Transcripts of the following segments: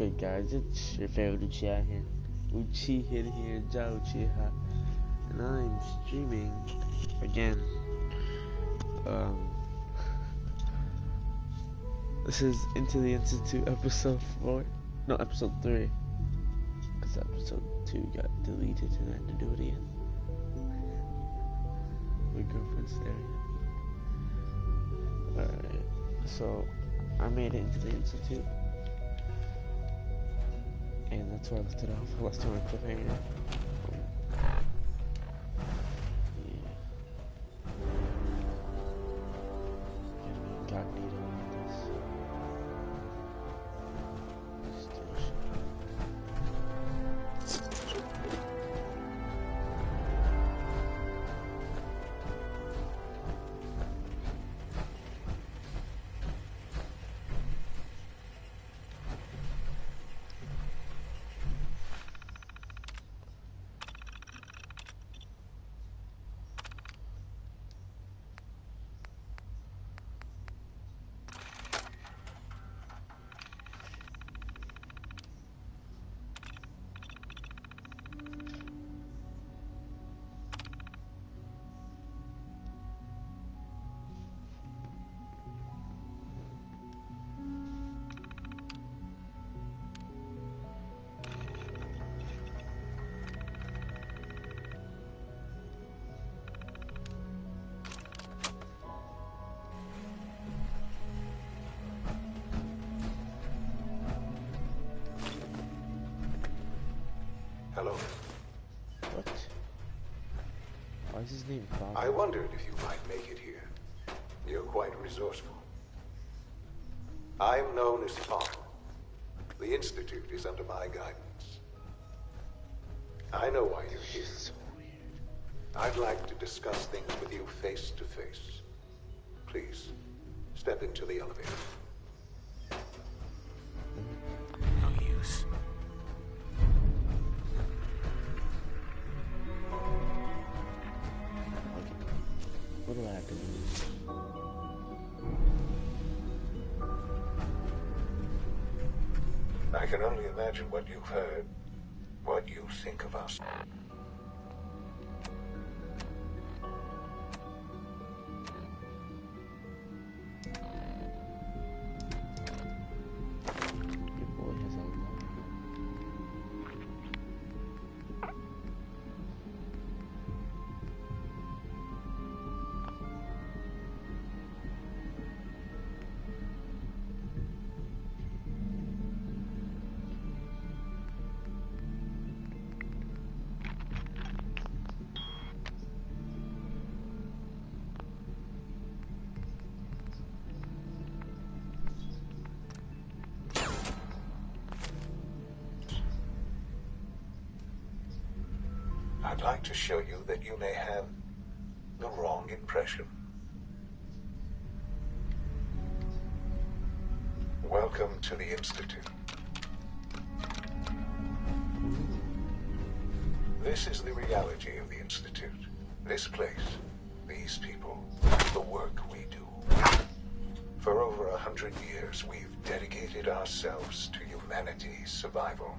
good, guys? It's your favorite Uchihan here. Uchihan here, Uchihan. And I'm streaming again. This is Into the Institute episode 4. No, episode 3. Because episode 2 got deleted and I had to do it again. My girlfriend's there. Alright, so I made it into the Institute. And that's where I left it off. Last time I cliffhanger. Yeah. Incognito like this. Hello. What? Why is his name Bob? I wondered if you might make it here. You're quite resourceful. I'm known as Tom. The Institute is under my guidance. I know why you're here. So weird. I'd like to discuss things with you face to face. Please, step into the elevator. No use. What do I have to do? I can only imagine what you've heard, what you think of us. Your boy has a lot. I'd like to show you that you may have the wrong impression. Welcome to the Institute. This is the reality of the Institute. This place, these people, the work we do. For over 100 years, we've dedicated ourselves to humanity's survival.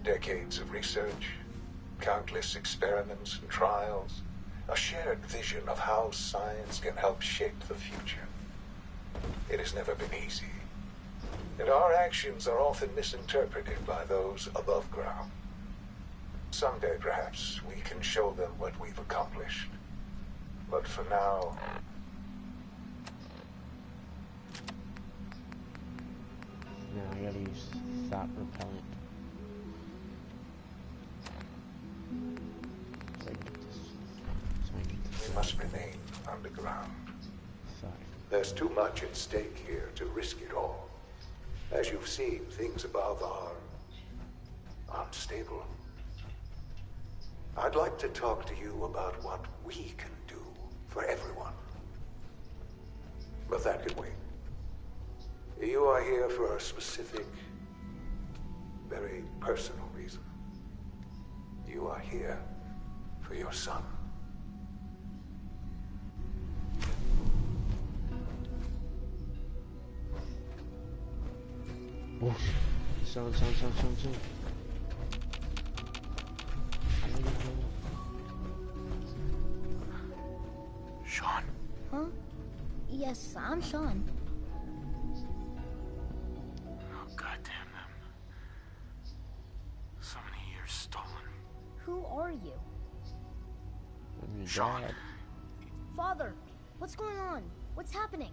Decades of research, countless experiments and trials, a shared vision of how science can help shape the future. It has never been easy, and our actions are often misinterpreted by those above ground. Someday, perhaps, we can show them what we've accomplished. But for now... Now I gotta use thought repellent. We must remain underground. Thought. There's too much at stake here to risk it all. As you've seen, things above are unstable. I'd like to talk to you about what we can do for everyone. But that can wait. You are here for a specific, very personal reason. You are here for your son. Oh, Sean. Sean? Huh? Yes, I'm Sean. Oh, goddamn them. So many years stolen. Who are you? I'm your Sean. dad. Father, what's going on? What's happening?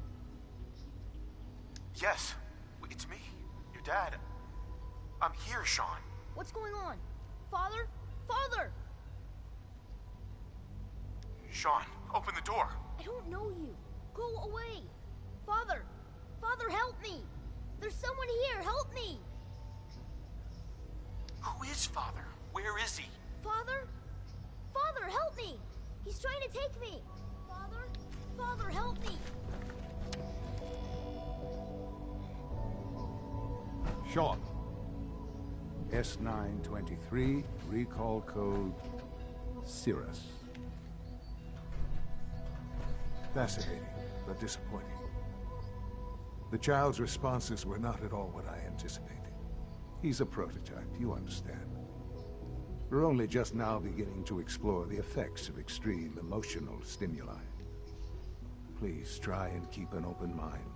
Yes, it's me, your dad. I'm here, Sean. What's going on? Father? Father! Sean, open the door. I don't know you. Go away. Father! Father, help me! There's someone here, help me! Who is Father? Where is he? Father? Father, help me! He's trying to take me! Father? Father, help me! Sean. S923, recall code Cirrus. Fascinating, but disappointing. The child's responses were not at all what I anticipated. He's a prototype, you understand. We're only just now beginning to explore the effects of extreme emotional stimuli. Please try and keep an open mind.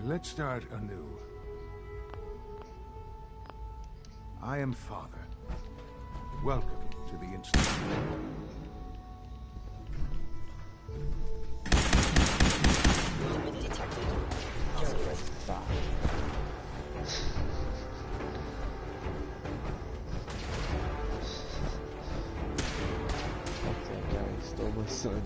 Let's start anew. I am Father. Welcome to the Institute. Fuck that guy, he stole my son.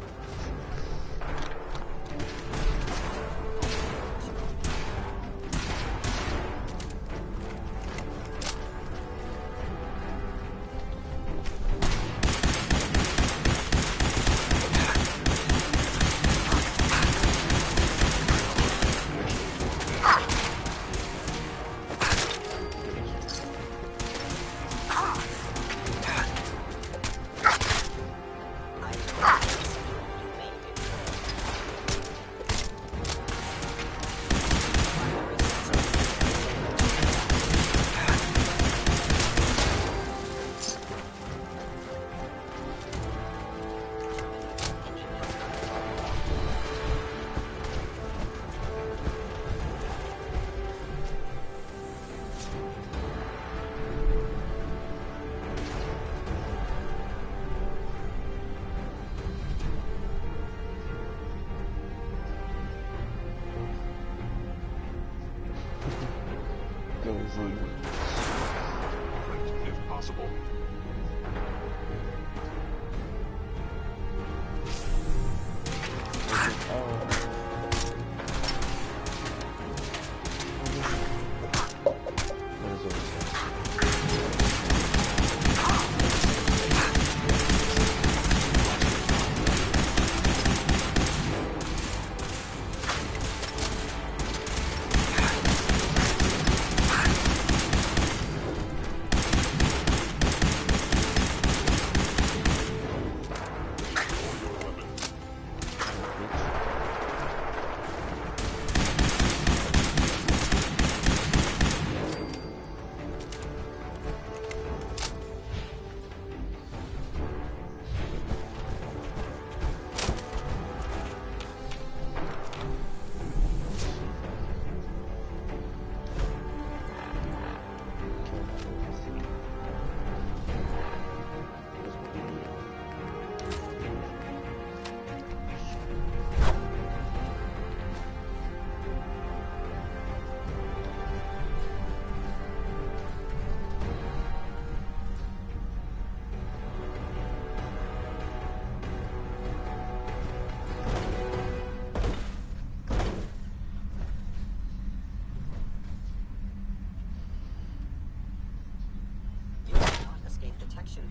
Goes on. If possible.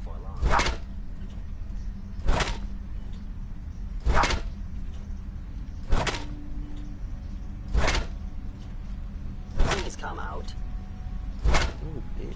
For long. Please come out. Oh, bitch.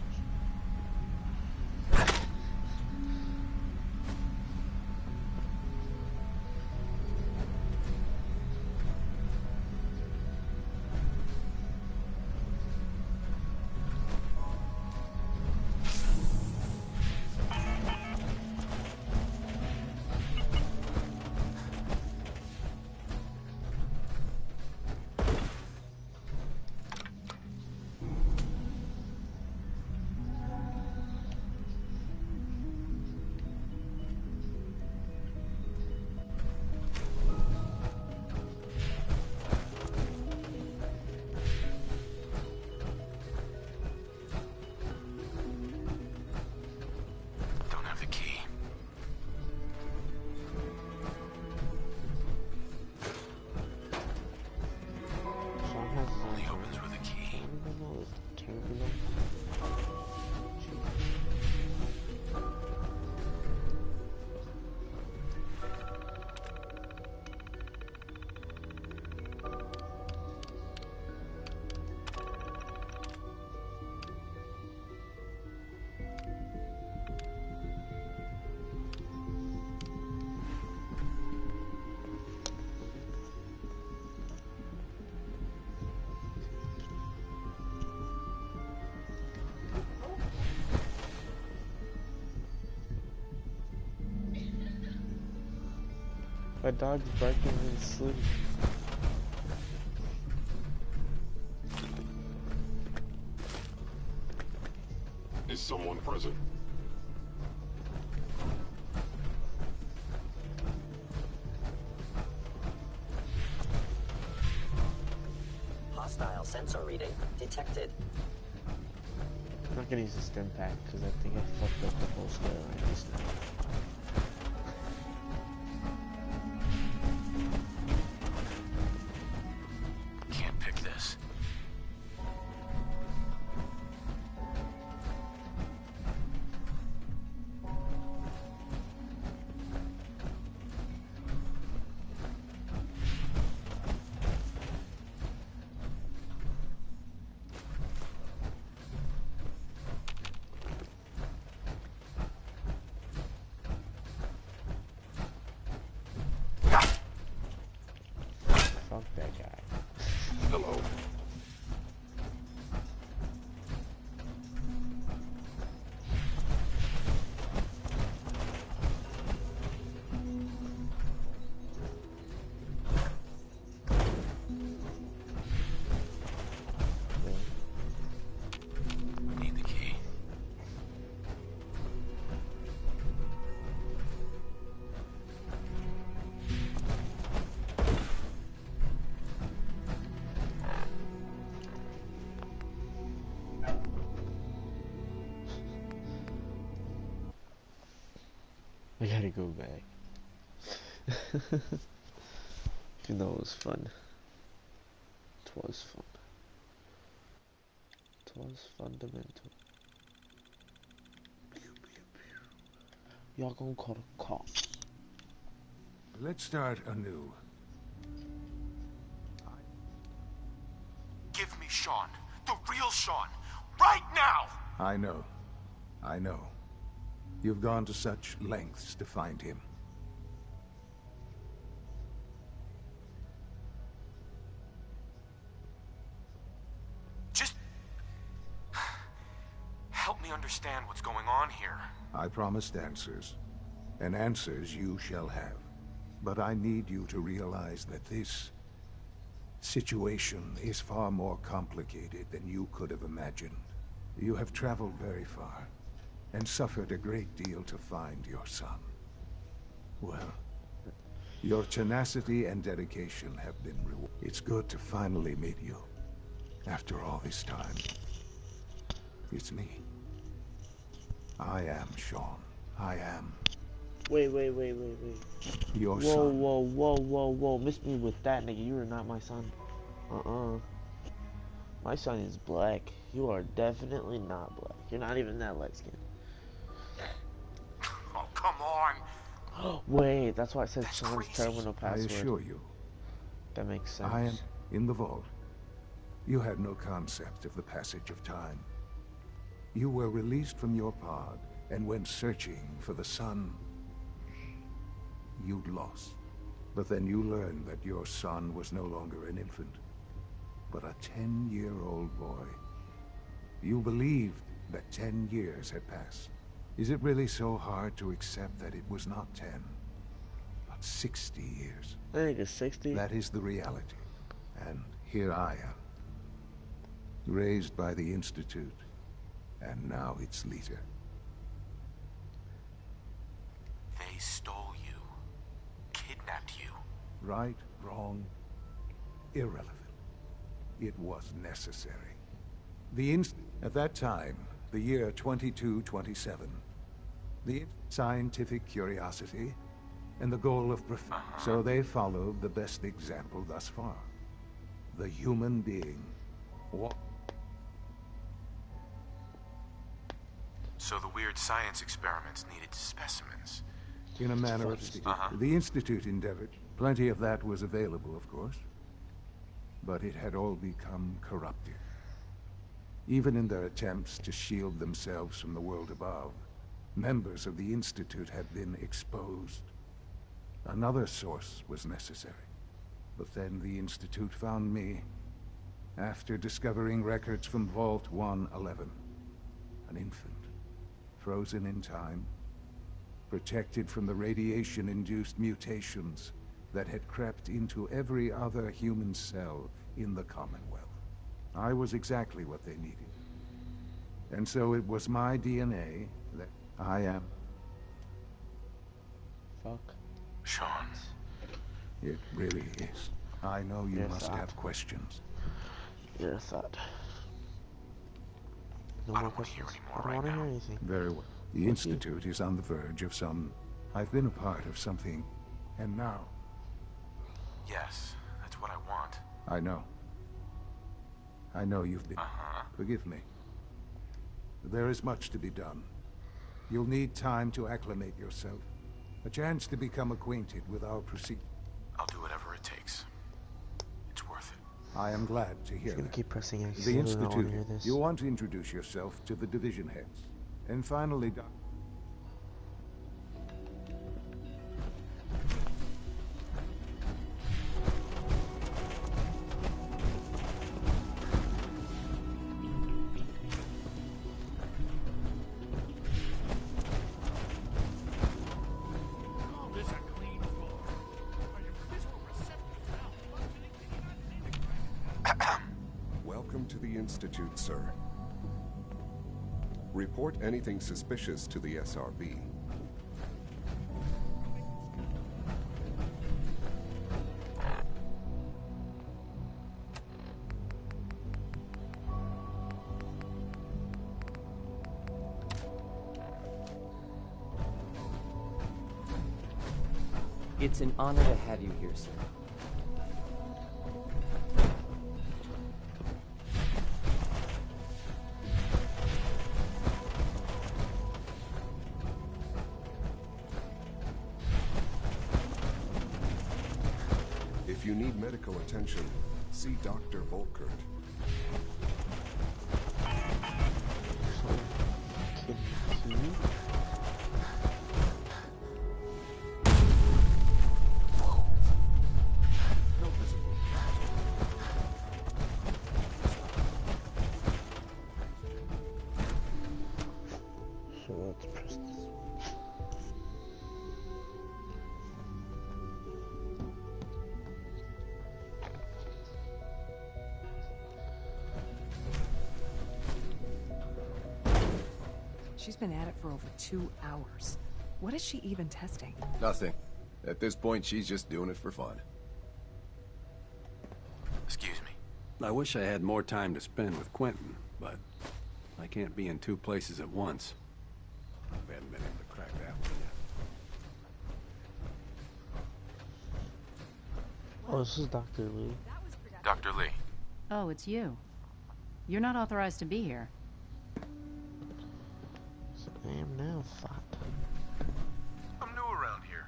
My dog's barking in his sleep. Is someone present? Hostile sensor reading detected. I'm not gonna use the stim pack because I think I fucked up the whole storyline just now. Can't pick this. Fuck that guy. Hello. Need the key. I gotta go back. You know it was fun. It was fun. It was fundamental. Y'all gonna call the cops. Let's start anew. Give me Sean. The real Sean. Right now! I know. I know. You've gone to such lengths to find him. Just... help me understand what's going on here. I promised answers, and answers you shall have. But I need you to realize that this situation is far more complicated than you could have imagined. You have traveled very far, and suffered a great deal to find your son. Well, your tenacity and dedication have been rewarded. It's good to finally meet you, after all this time. It's me. I am Sean. I am Wait. your Whoa, son. whoa. Miss me with that, nigga. You are not my son. My son is black. You are definitely not black. You're not even that light skinned. Oh, come on. Wait, that's why it says That's Sean's crazy. terminal I password. assure you, That makes sense. I am in the vault. You had no concept of the passage of time. You were released from your pod and went searching for the son you'd lost. But then you learned that your son was no longer an infant, but a 10-year-old boy. You believed that 10 years had passed. Is it really so hard to accept that it was not 10, but 60 years? I think it's 60. That is the reality. And here I am, raised by the Institute, and now its leader. They stole you. Kidnapped you. Right, wrong, irrelevant. It was necessary. At that time, the year 2227, the scientific curiosity and the goal of So they followed the best example thus far. The human being. So the weird science experiments needed specimens. In a manner of speaking. The Institute endeavored. Plenty of that was available, of course. But it had all become corrupted. Even in their attempts to shield themselves from the world above, members of the Institute had been exposed. Another source was necessary. But then the Institute found me, after discovering records from Vault 111. An infant, frozen in time, protected from the radiation-induced mutations that had crept into every other human cell in the Commonwealth. I was exactly what they needed. And so it was my DNA that I am. Fuck. Sean. It really is. I know you Yes, must I- have questions. You're a thought. No I more don't want to hear questions. any I more don't right want to hear now. anything. Very well. The Institute is on the verge of some... I've been a part of something, and now... Yes, that's what I want. I know. I know you've been... Uh-huh. Forgive me. There is much to be done. You'll need time to acclimate yourself. A chance to become acquainted with our procedure. I'll do whatever it takes. It's worth it. I am glad to hear I'm gonna that. keep pressing X. The I don't want to Institute, hear this. you'll want to introduce yourself to the division heads. And finally, Doc... Welcome to the Institute, sir. Report anything suspicious to the SRB. It's an honor to have you here, sir. If you need medical attention, see Dr. Volkert. Continue. No visible. So let's press this. She's been at it for over 2 hours. What is she even testing? Nothing. At this point, she's just doing it for fun. Excuse me. I wish I had more time to spend with Quentin, but I can't be in 2 places at once. I haven't been able to crack that one yet. Oh, this is Dr. Lee. Dr. Lee. Oh, it's you. You're not authorized to be here. So I am now thought. I'm new around here.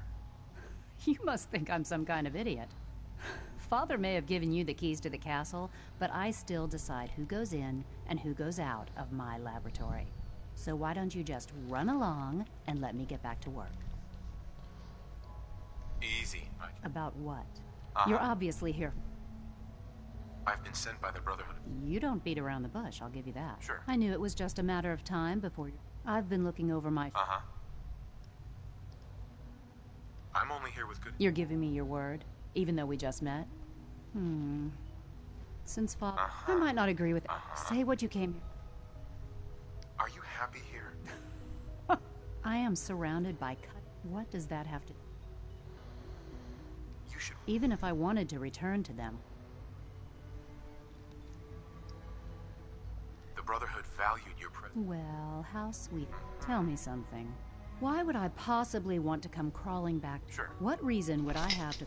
You must think I'm some kind of idiot. Father may have given you the keys to the castle, but I still decide who goes in and who goes out of my laboratory. So why don't you just run along and let me get back to work? Easy. About what? You're obviously here. I've been sent by the Brotherhood. You don't beat around the bush, I'll give you that. Sure. I knew it was just a matter of time before you... I've been looking over my... Uh-huh. I'm only here with good... You're giving me your word, even though we just met? Since Father... I might not agree with... Say what you came... Are you happy here? I am surrounded by... What does that have to... You should... Even if I wanted to return to them... The Brotherhood valued your presence. Well, how sweet. Tell me something. Why would I possibly want to come crawling back? Sure. What reason would I have to...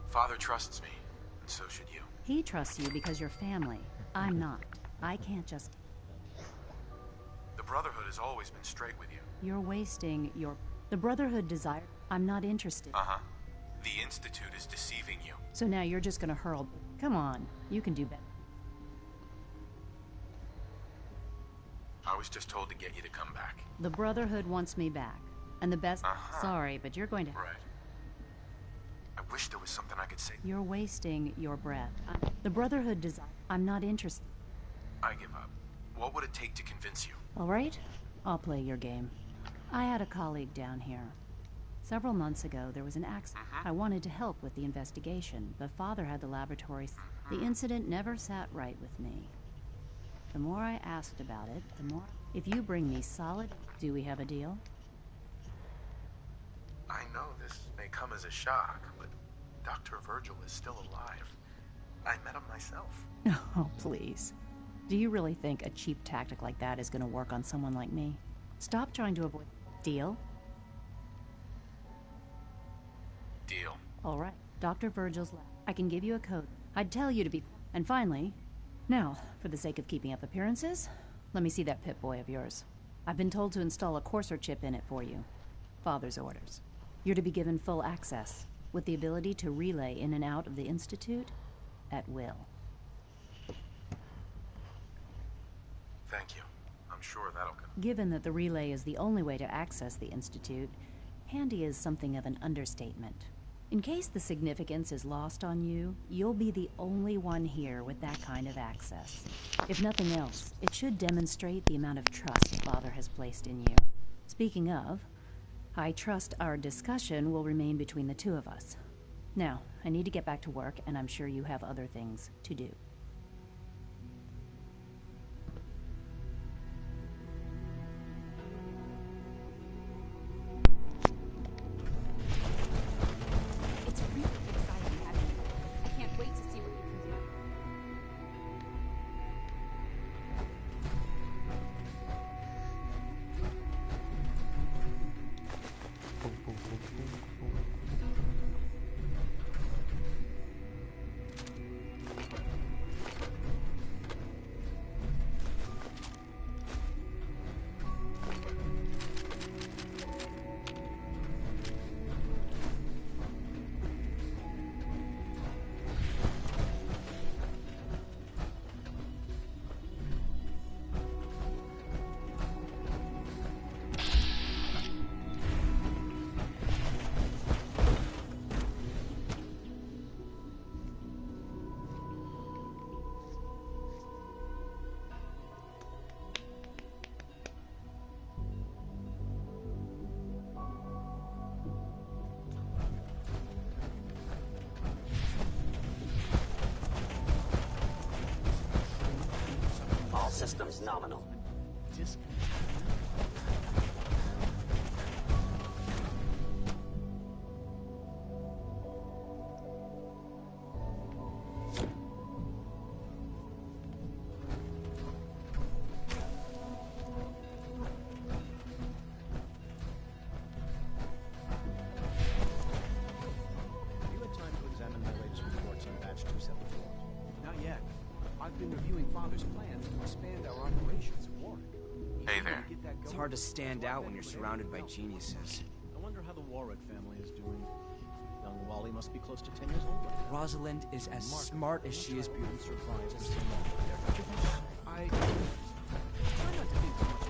Father trusts me, and so should you. He trusts you because you're family. I'm not. I can't just... The Brotherhood has always been straight with you. You're wasting your... The Brotherhood desire... I'm not interested. Uh-huh. The Institute is deceiving you. So now you're just gonna hurl... Come on. You can do better. I was just told to get you to come back. The Brotherhood wants me back. And the best... Sorry, but you're going to... Right. I wish there was something I could say. You're wasting your breath. The Brotherhood desire... I'm not interested. I give up. What would it take to convince you? All right? I'll play your game. I had a colleague down here. Several months ago, there was an accident. I wanted to help with the investigation, but Father had the laboratory. The incident never sat right with me. The more I asked about it, the more... If you bring me solid... Do we have a deal? I know this may come as a shock, but Dr. Virgil is still alive. I met him myself. Oh, please. Do you really think a cheap tactic like that is going to work on someone like me? Stop trying to avoid... Deal? Deal. All right. Dr. Virgil's lab. I can give you a code. I'd tell you to be... And finally... Now, for the sake of keeping up appearances, let me see that Pip-Boy of yours. I've been told to install a courser chip in it for you. Father's orders. You're to be given full access, with the ability to relay in and out of the Institute at will. Thank you. I'm sure that'll come. Given that the relay is the only way to access the Institute, handy is something of an understatement. In case the significance is lost on you, you'll be the only one here with that kind of access. If nothing else, it should demonstrate the amount of trust Father has placed in you. Speaking of, I trust our discussion will remain between the two of us. Now, I need to get back to work, and I'm sure you have other things to do. Systems nominal. To stand out when you're surrounded by geniuses. I wonder how the Warwick family is doing. Young Wally must be close to 10 years old. Rosalind is as smart as she is beautiful. I try not to think too much.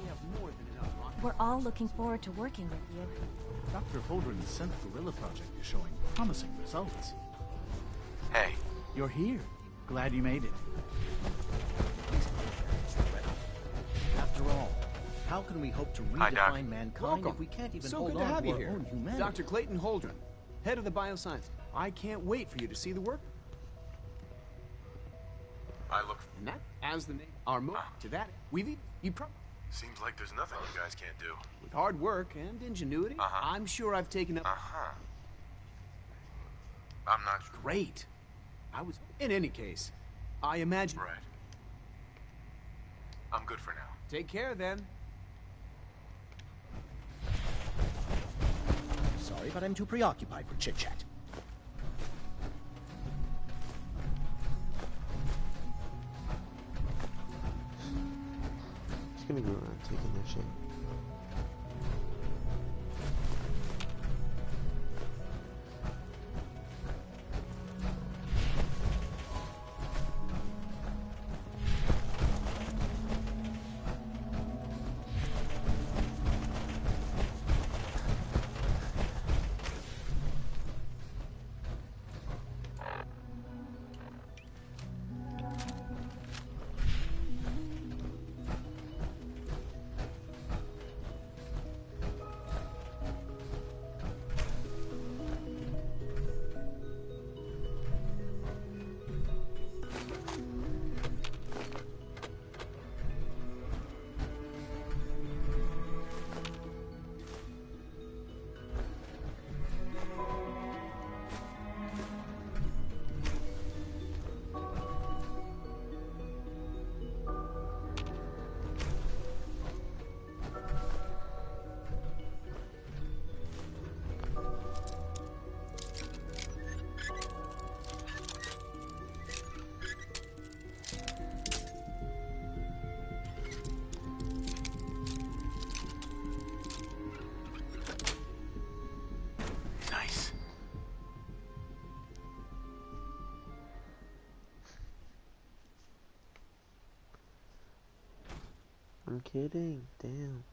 We have more than enough. We're all looking forward to working with you. Dr. Holdren's Scent Gorilla project is showing promising results. Hey. You're here. Glad you made it. After all, how can we hope to redefine mankind if we can't even hold on to our own humanity? Dr. Clayton Holdren, head of the bioscience. I can't wait for you to see the work. I look... And that, as the name, our move to that, you Seems like there's nothing you guys can't do. with hard work and ingenuity, I'm sure I've taken up... I'm not sure. Great. In any case, I imagine... Right. I'm good for now. Take care, then. Sorry, but I'm too preoccupied for chit-chat. Just gonna go around taking their shit. I'm kidding. Damn.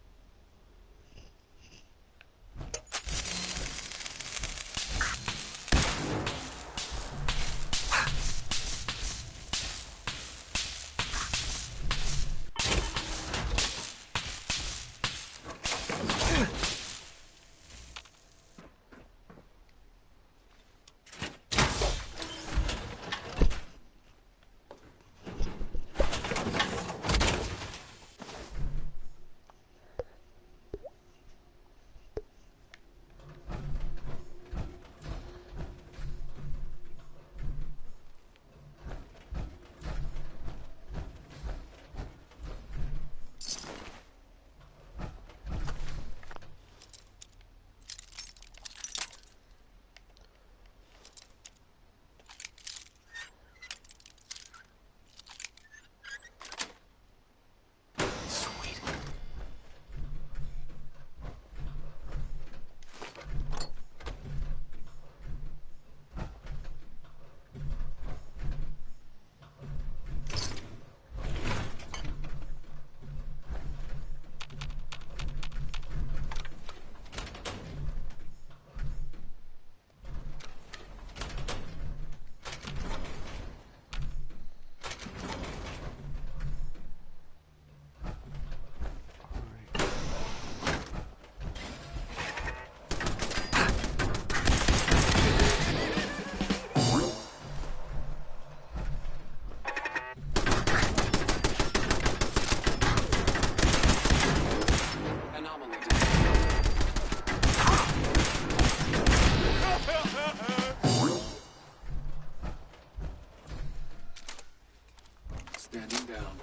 Standing down.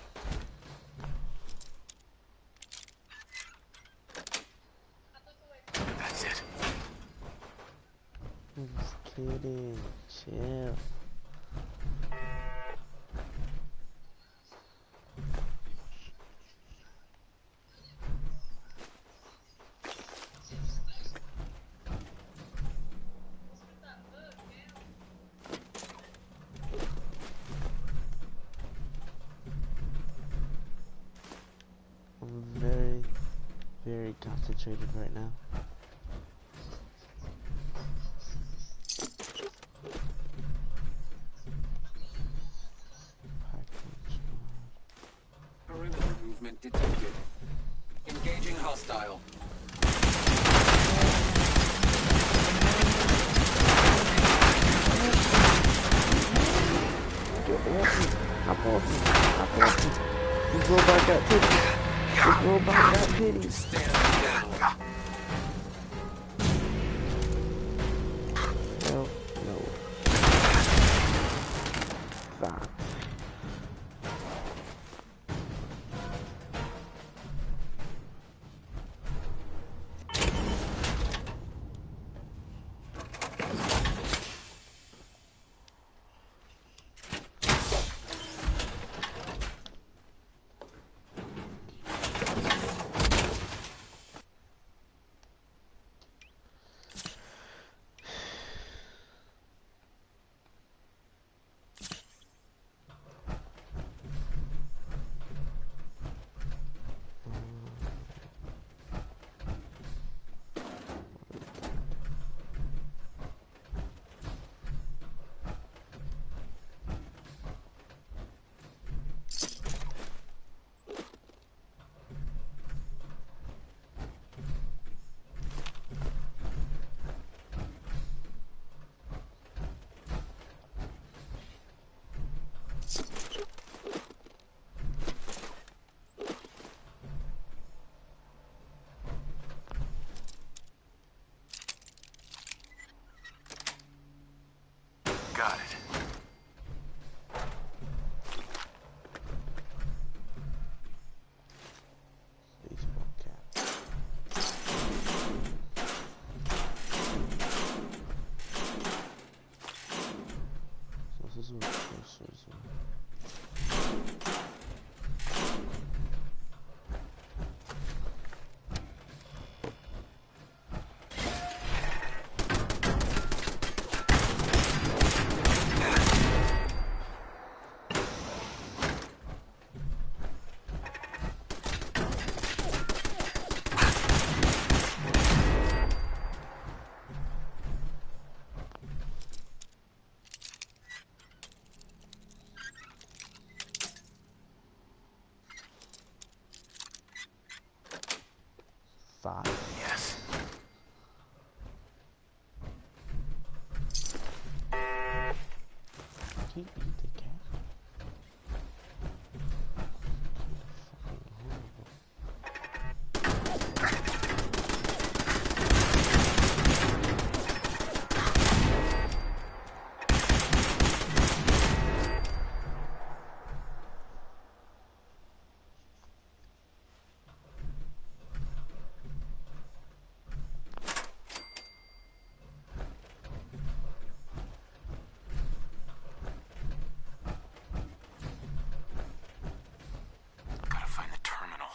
That's it. I'm just kidding. Chill. I'm very, very concentrated right now. Perimeter movement detected. Engaging hostile. Hop off me. This robot got titties. This robot got titties. Stand down. Hell no. Stop. 5? Yes. Can't beat the cat. Gotta find the terminal.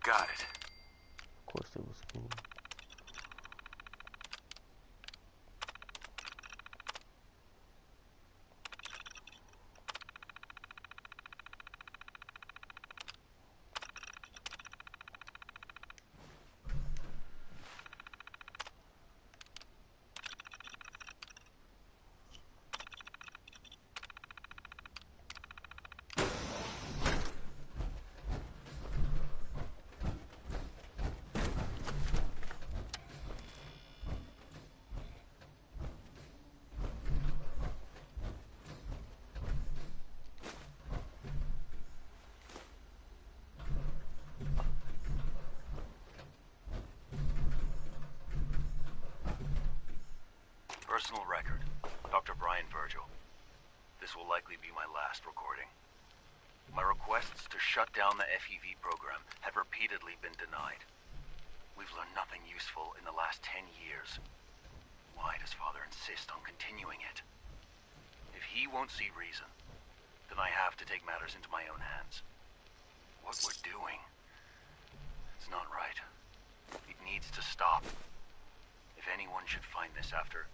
Got it. Of course it was cool. Personal record, Dr. Brian Virgil. This will likely be my last recording. My requests to shut down the FEV program have repeatedly been denied. We've learned nothing useful in the last 10 years. Why does Father insist on continuing it? If he won't see reason, then I have to take matters into my own hands. What we're doing, it's not right. It needs to stop. If anyone should find this after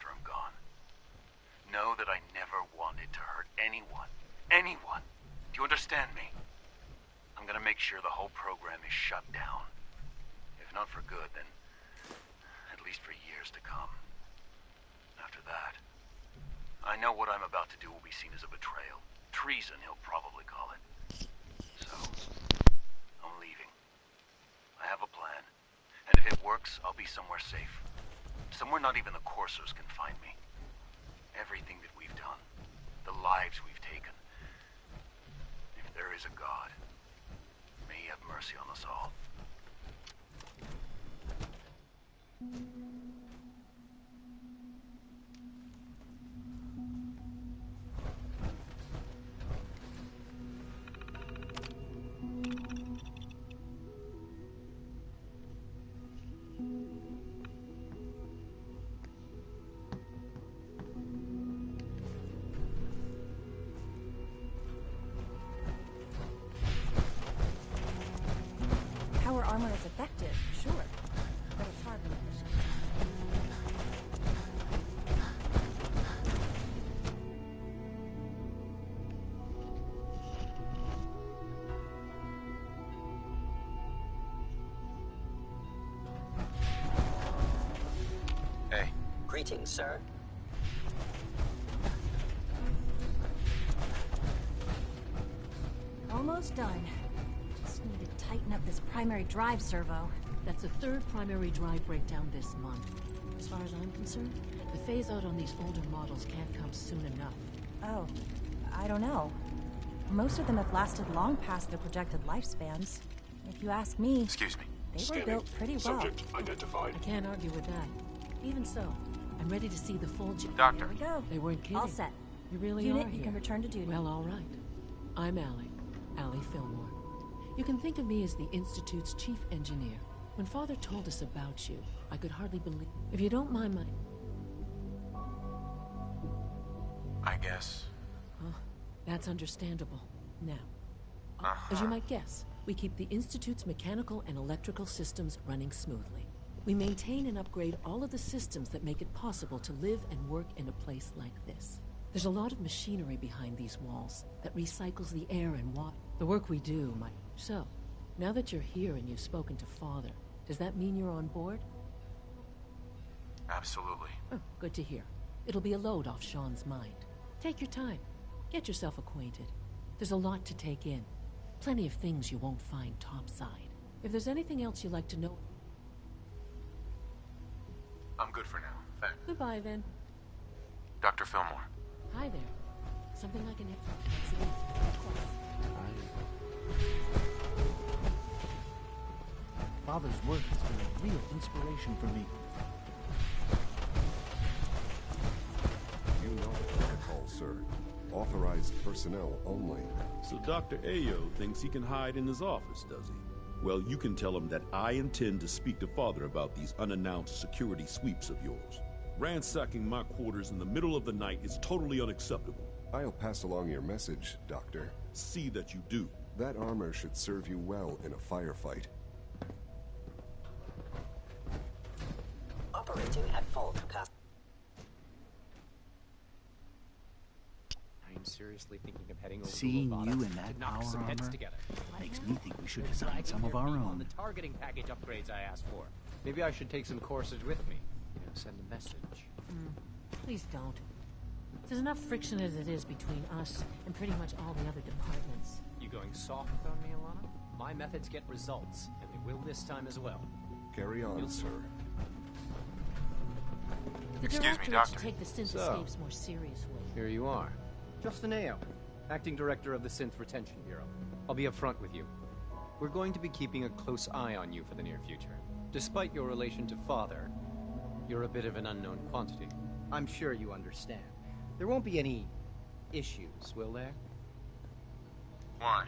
I'm gone, know that I never wanted to hurt anyone. Anyone! Do you understand me? I'm gonna make sure the whole program is shut down. If not for good, then at least for years to come. After that, I know what I'm about to do will be seen as a betrayal. Treason, he'll probably call it. So, I'm leaving. I have a plan. And if it works, I'll be somewhere safe. Somewhere not even the Coursers can find me. Everything that we've done, the lives we've taken. If there is a God, may he have mercy on us all. Power armor is effective, sure, but it's hard when Hey. Greetings, sir. almost done. Just need to tighten up this primary drive servo. That's the third primary drive breakdown this month. As far as I'm concerned, the phase-out on these older models can't come soon enough. Oh, I don't know. Most of them have lasted long past their projected lifespans. If you ask me... Excuse me. They were built pretty well. Subject identified. I can't argue with that. Even so, I'm ready to see the full... Doctor. Here we go. They weren't kidding. All set. You really Unit, are here. you can return to duty. Well, all right. I'm Allie Fillmore. You can think of me as the Institute's chief engineer. When Father told us about you, I could hardly believe... If you don't mind my... I guess. Oh, that's understandable. Now, as you might guess, we keep the Institute's mechanical and electrical systems running smoothly. We maintain and upgrade all of the systems that make it possible to live and work in a place like this. There's a lot of machinery behind these walls that recycles the air and water. The work we do might... So, now that you're here and you've spoken to Father, does that mean you're on board? Absolutely. Oh, good to hear. It'll be a load off Sean's mind. Take your time. Get yourself acquainted. There's a lot to take in. Plenty of things you won't find topside. If there's anything else you'd like to know... I'm good for now, thanks. Goodbye, then. Dr. Fillmore. Hi there. Something I can... Of course. Father's work has been a real inspiration for me. You know the protocol, sir. Authorized personnel only. So Dr. Ayo thinks he can hide in his office, does he? Well, you can tell him that I intend to speak to Father about these unannounced security sweeps of yours. Ransacking my quarters in the middle of the night is totally unacceptable. I'll pass along your message, Doctor. See that you do. That armor should serve you well in a firefight. Operating at full capacity. I'm seriously thinking of heading over Seeing to you in that power armor makes me think we should design some of our own. The targeting package upgrades I asked for. Maybe I should take some courses with me. Send a message. Please don't. There's enough friction as it is between us and pretty much all the other departments. You going soft on me, Alana? My methods get results, and they will this time as well. Carry on, sir. The director should take the synthescapes more seriously. Here you are. Justin Ayo, Acting Director of the Synth Retention Bureau. I'll be upfront with you. We're going to be keeping a close eye on you for the near future. Despite your relation to Father, you're a bit of an unknown quantity. I'm sure you understand. There won't be any issues, will there? Why?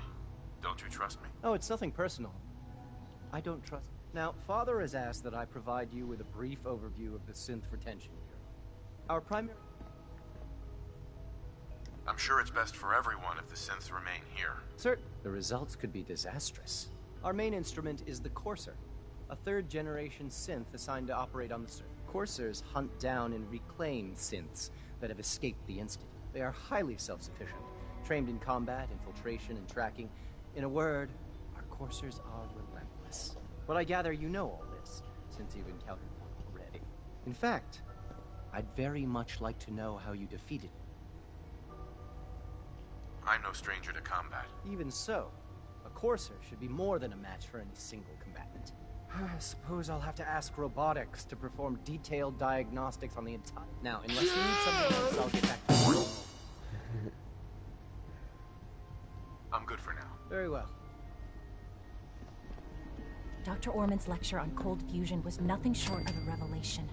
Don't you trust me? Oh, it's nothing personal. I don't trust... Now, Father has asked that I provide you with a brief overview of the Synth Retention Bureau. Our primary... I'm sure it's best for everyone if the synths remain here. Sir, the results could be disastrous. Our main instrument is the Courser, a third-generation synth assigned to operate on the surface. Coursers hunt down and reclaim synths that have escaped the Institute. They are highly self-sufficient, trained in combat, infiltration, and tracking. In a word, our Coursers are relentless. But I gather you know all this, since you've encountered one already. In fact, I'd very much like to know how you defeated it. I'm no stranger to combat. Even so, a Courser should be more than a match for any single combatant. I suppose I'll have to ask robotics to perform detailed diagnostics on the entire... Now, unless you need something else, I'll get back to you. I'm good for now. Very well. Dr. Orman's lecture on cold fusion was nothing short of a revelation.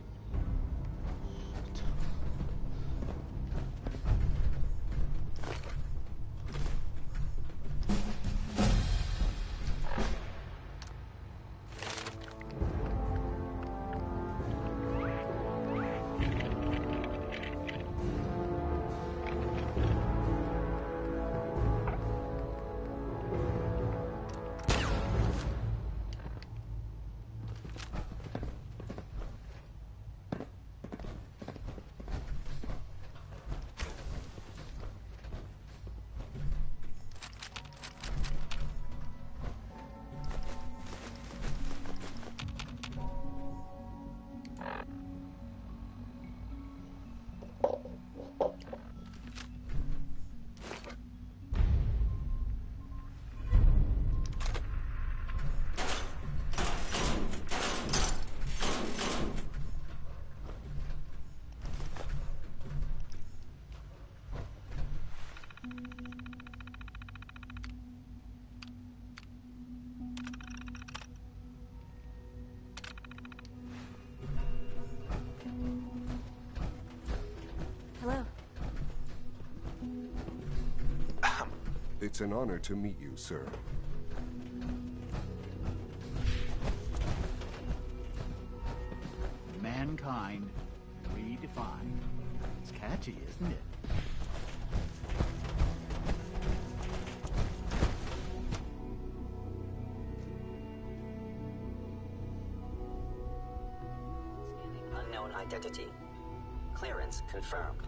It's an honor to meet you, sir. Mankind redefined. It's catchy, isn't it? Unknown identity. Clearance confirmed.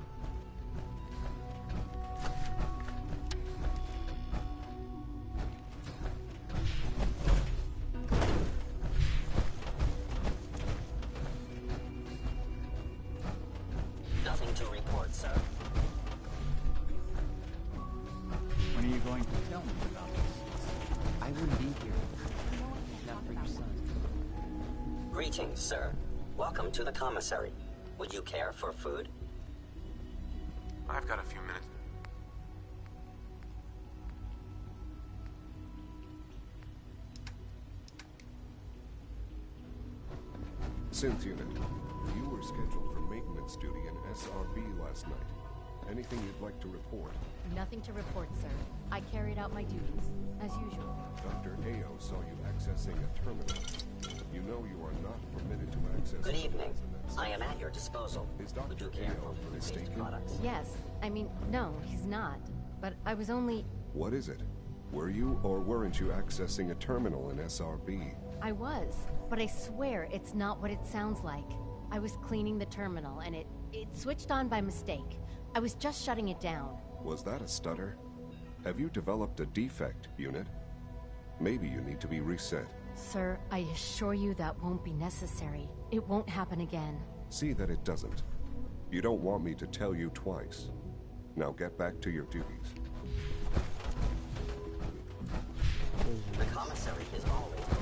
Nothing to report, sir. When are you going to tell me about this? I wouldn't be here. Not for your son. Greetings, sir. Welcome to the commissary. Would you care for food? I've got a few minutes. Synth unit, you were scheduled for maintenance duty in SRB last night. Anything you'd like to report? Nothing to report, sir. I carried out my duties, as usual. Dr. Ayo saw you accessing a terminal. You know you are not permitted to access... Good evening. I am at your disposal. Is Dr. Ayo mistaken? Yes. I mean, no, he's not. But I was only... What is it? Were you or weren't you accessing a terminal in SRB? I was, but I swear it's not what it sounds like. I was cleaning the terminal, and it switched on by mistake. I was just shutting it down. Was that a stutter? Have you developed a defect, unit? Maybe you need to be reset. Sir, I assure you that won't be necessary. It won't happen again. See that it doesn't. You don't want me to tell you twice. Now get back to your duties. The commissary is always open.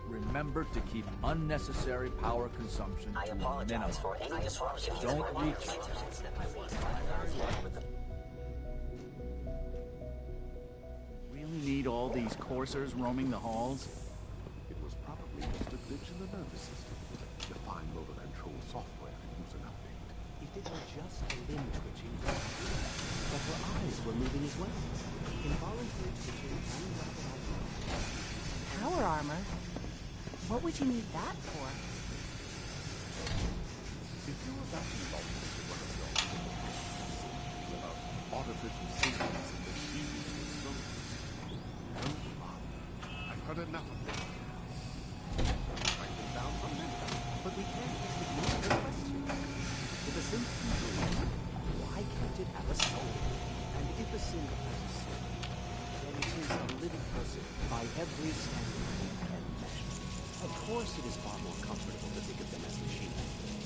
Remember to keep unnecessary power consumption to a minimum. I apologize for any disruption. Don't reach. Really need all these coursers roaming the halls? It was probably just a glitch in the nervous system. Define motor control software and use an update. If it were just a limb twitching, but her eyes were moving as well. Involuntary twitching and rapid eye. Power armor? What would you need that for? If you're about to launch into one of your artificial signals in the deep zone, don't bother. I've heard enough of this. Write them down from them. But we can't just ignore the question. If a synth can breathe, why can't it have a soul? And if a synth has a soul, then it is a living person by every standard and measure. Of course it is far more comfortable to think of them as machines,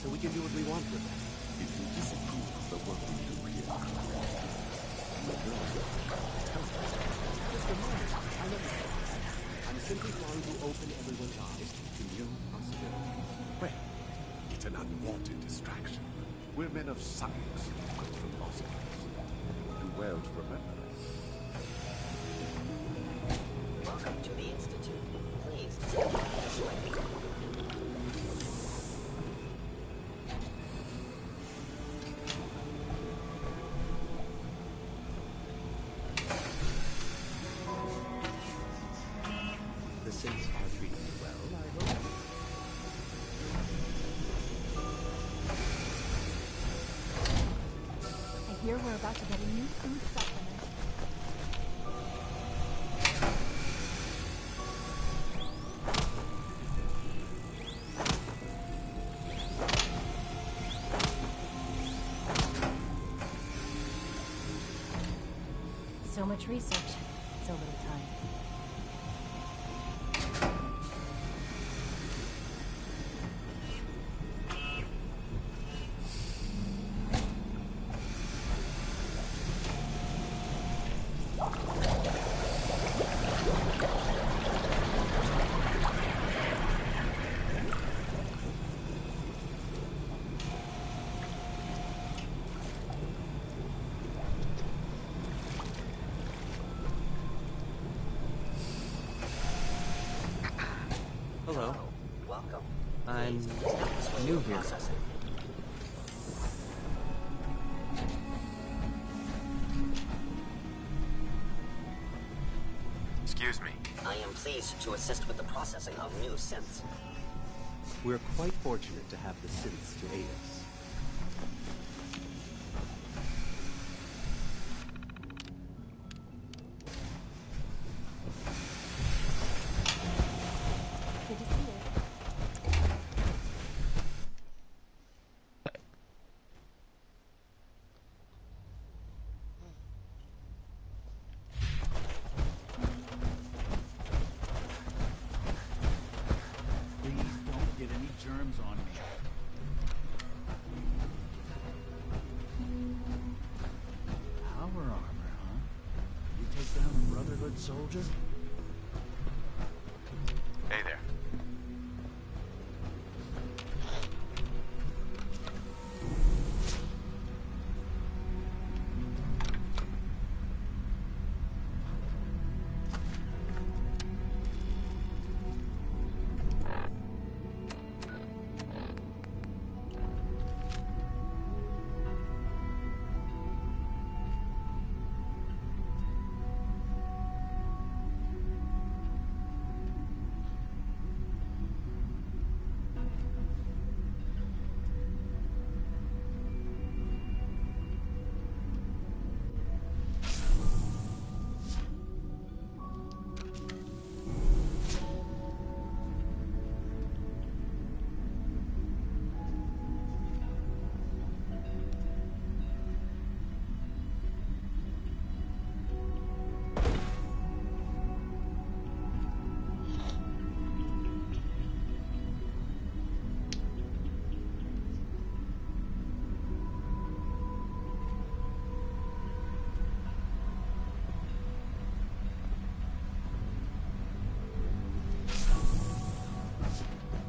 so we can do what we want with them. If you disapprove of the work we do here, you will tell us. Just a moment. I never said that. I'm simply trying to open everyone's eyes to new possibilities. Well, it's an unwanted distraction. We're men of science, not philosophers. Do well to remember that. Welcome to the Institute. Please take this way. The synths are treating you well, I hope. I hear we're about to get a new food supplement. So much research, so little time. new here. Processing. Excuse me. I am pleased to assist with the processing of new synths. We're quite fortunate to have the synths to aid us. Good to see you. Please don't get any germs on me. Power armor, huh? You take down a Brotherhood soldier? Hey there.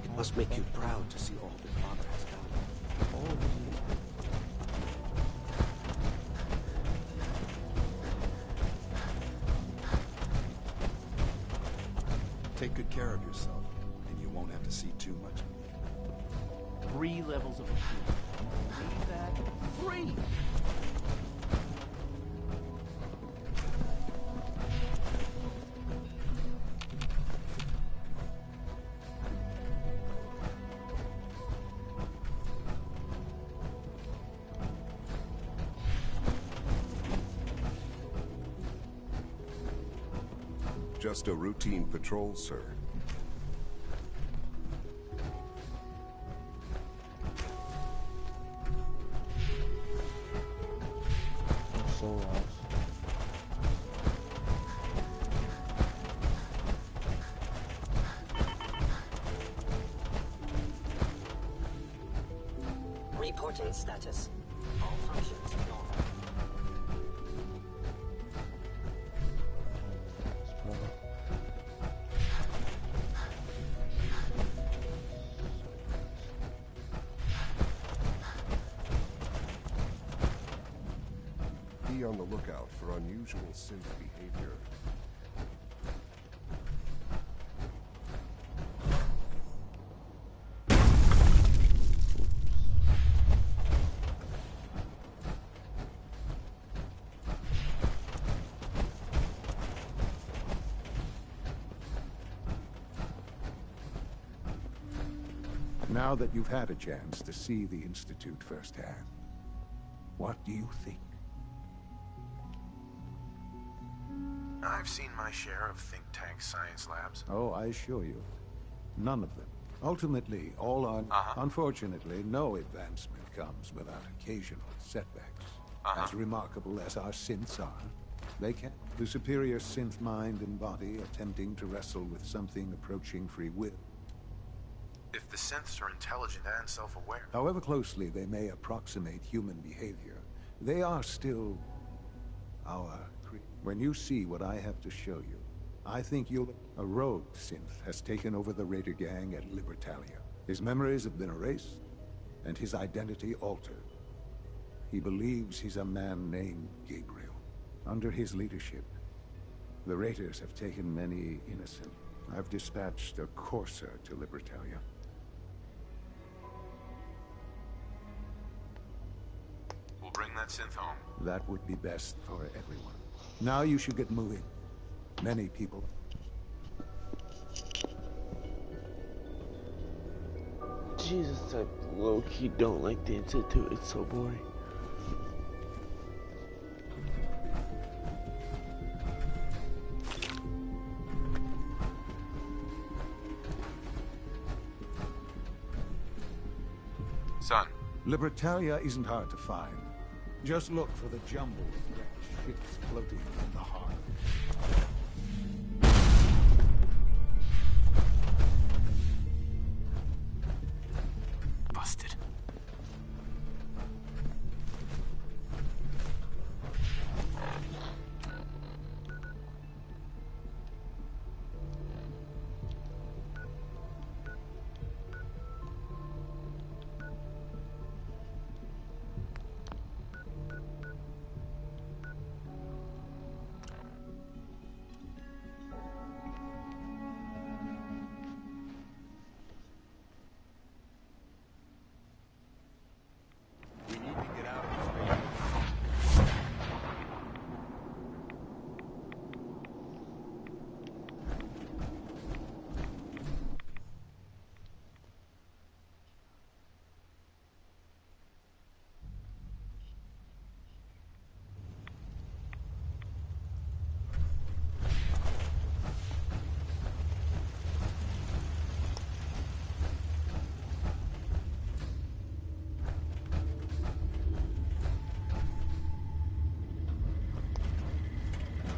It must make you proud to see all that Father has done. All that he has built. Take good care of yourself, and you won't have to see too much of me. 3 levels of approval. Believe that? 3! Just a routine patrol, sir. I'm so lost. Reporting status. All functions normal. Be on the lookout for unusual synth behavior. Now that you've had a chance to see the Institute firsthand, what do you think? I've seen my share of think tank science labs. Oh, I assure you, none of them. Ultimately, all are... Unfortunately, no advancement comes without occasional setbacks. As remarkable as our synths are, they can. The superior synth mind and body attempting to wrestle with something approaching free will. If the synths are intelligent and self-aware. However closely they may approximate human behavior, they are still our... When you see what I have to show you, I think you'll... A rogue synth has taken over the Raider gang at Libertalia. His memories have been erased, and his identity altered. He believes he's a man named Gabriel. Under his leadership, the Raiders have taken many innocent. I've dispatched a courser to Libertalia. that synth home. That would be best for everyone. Now you should get moving. Many people. Jesus, I low-key don't like the Institute. It's so boring. Son. Libertalia isn't hard to find. Just look for the jumble of wrecked ships floating in the harbor. Busted.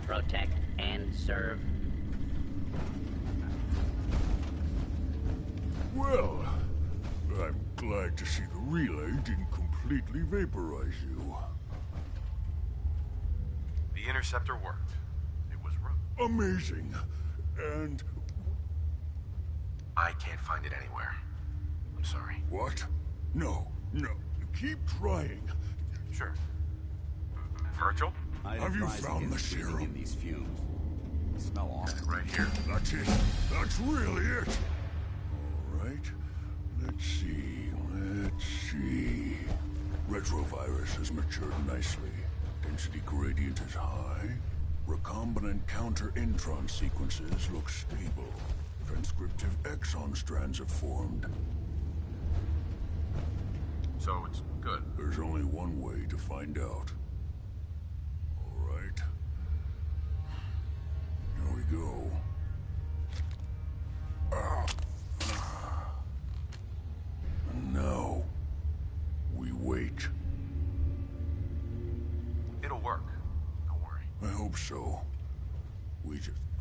Protect and serve. Well, I'm glad to see the relay didn't completely vaporize you. The interceptor worked. It was rough. Amazing. And... I can't find it anywhere. I'm sorry. What? No. Keep trying. Sure. Virgil? Have you found the serum? In these fumes. They smell awful. Right here. That's it. That's really it. All right. Let's see. Retrovirus has matured nicely. Density gradient is high. Recombinant counter-intron sequences look stable. Transcriptive exon strands have formed. So it's good. There's only one way to find out. All right. Here we go. And now, we wait. It'll work. Don't worry. I hope so.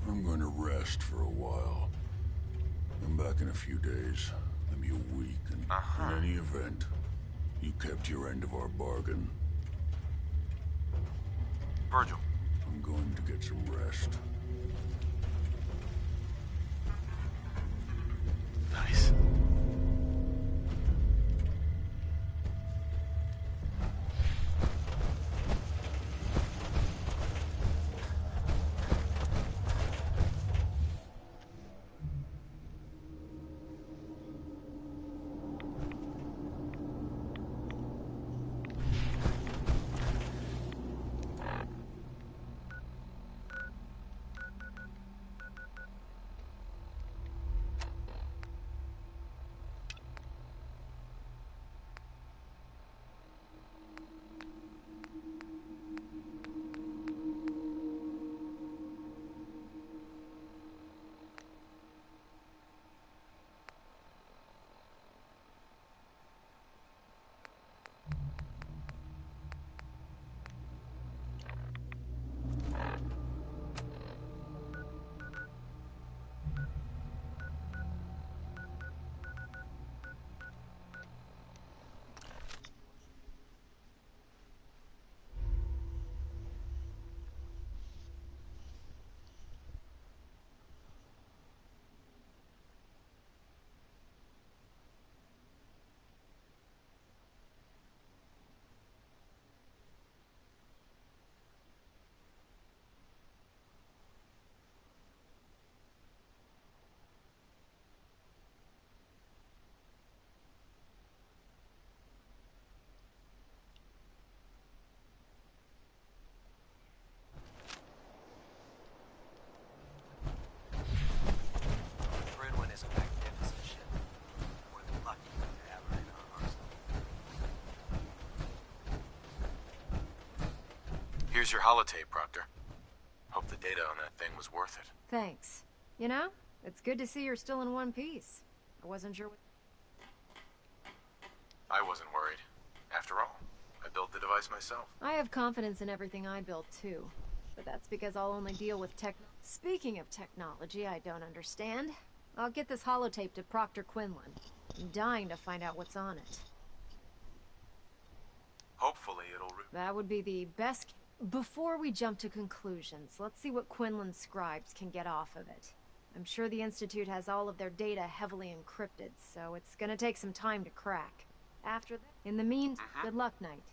I'm going to rest for a while. I'm back in a few days, maybe a week, and in any event, you kept your end of our bargain. Virgil. I'm going to get some rest. Nice. Here's your holotape, Proctor. Hope the data on that thing was worth it. Thanks. You know, it's good to see you're still in one piece. I wasn't sure what... I wasn't worried. After all, I built the device myself. I have confidence in everything I build, too. But that's because I'll only deal with tech... Speaking of technology I don't understand, I'll get this holotape to Proctor Quinlan. I'm dying to find out what's on it. Hopefully it'll... That would be the best... Before we jump to conclusions, let's see what Quinlan's scribes can get off of it. I'm sure the Institute has all of their data heavily encrypted, so it's gonna take some time to crack. After that, in the meantime, good luck, Knight.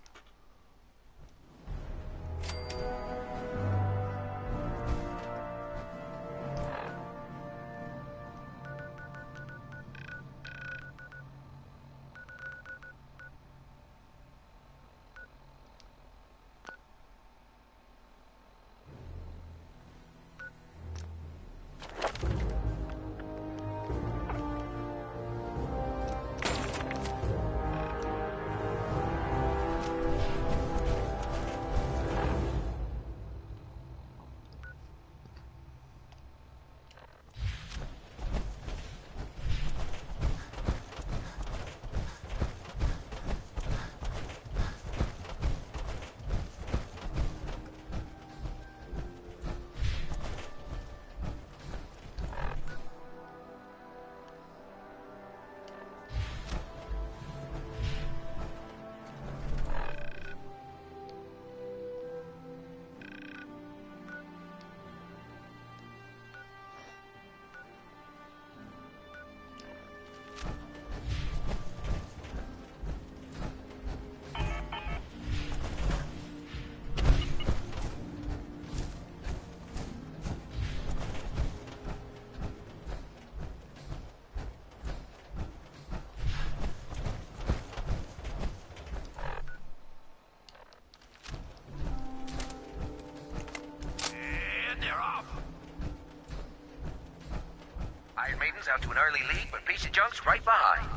Out to an early lead, but Piece of Junk's right behind.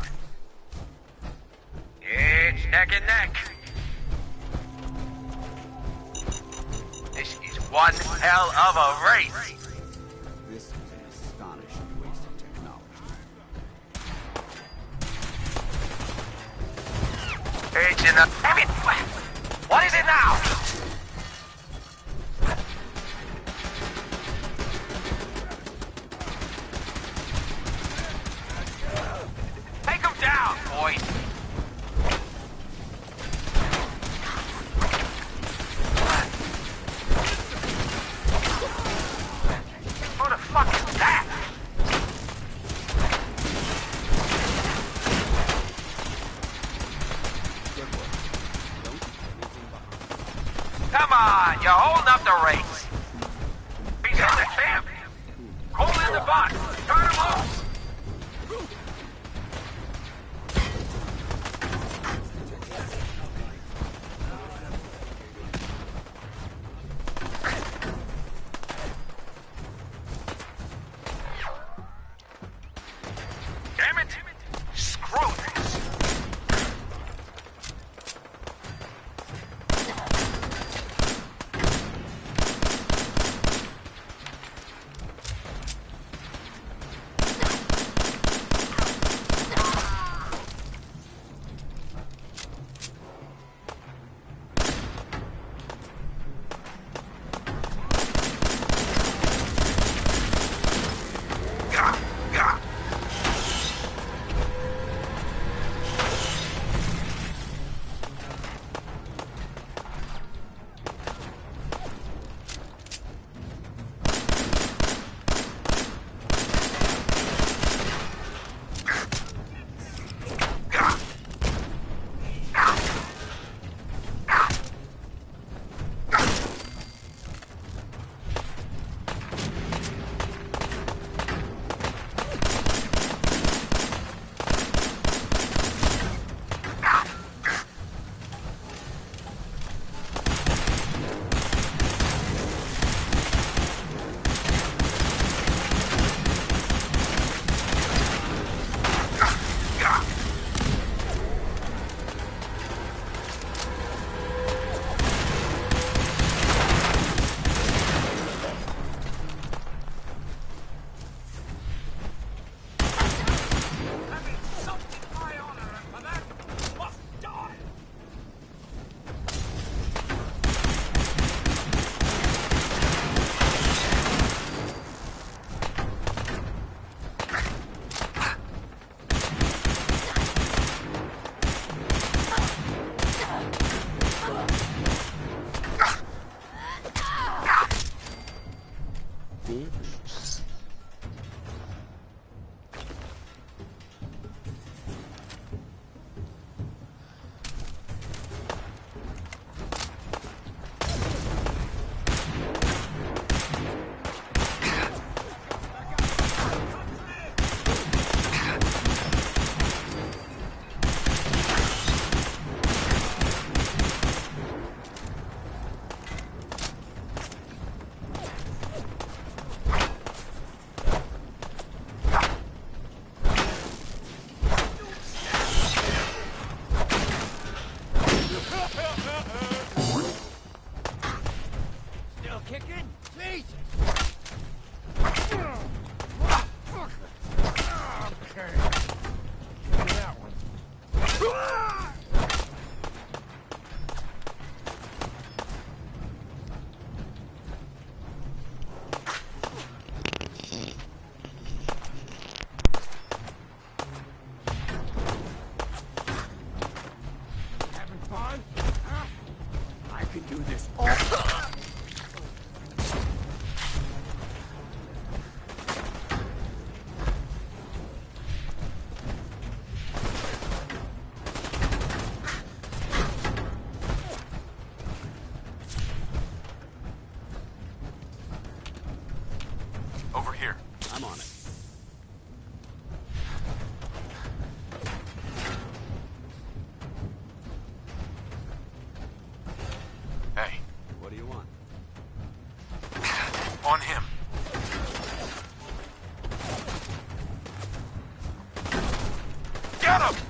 It's neck and neck. This is one hell of a race. This is an astonishing waste of technology. It's in the... Damn it! What is it now? Come on, you're holding up the race. He's in the camp. Hold in the box. Turn him loose. Damn it. Screw this. Here. I'm on it. Hey. What do you want? On him. Get him!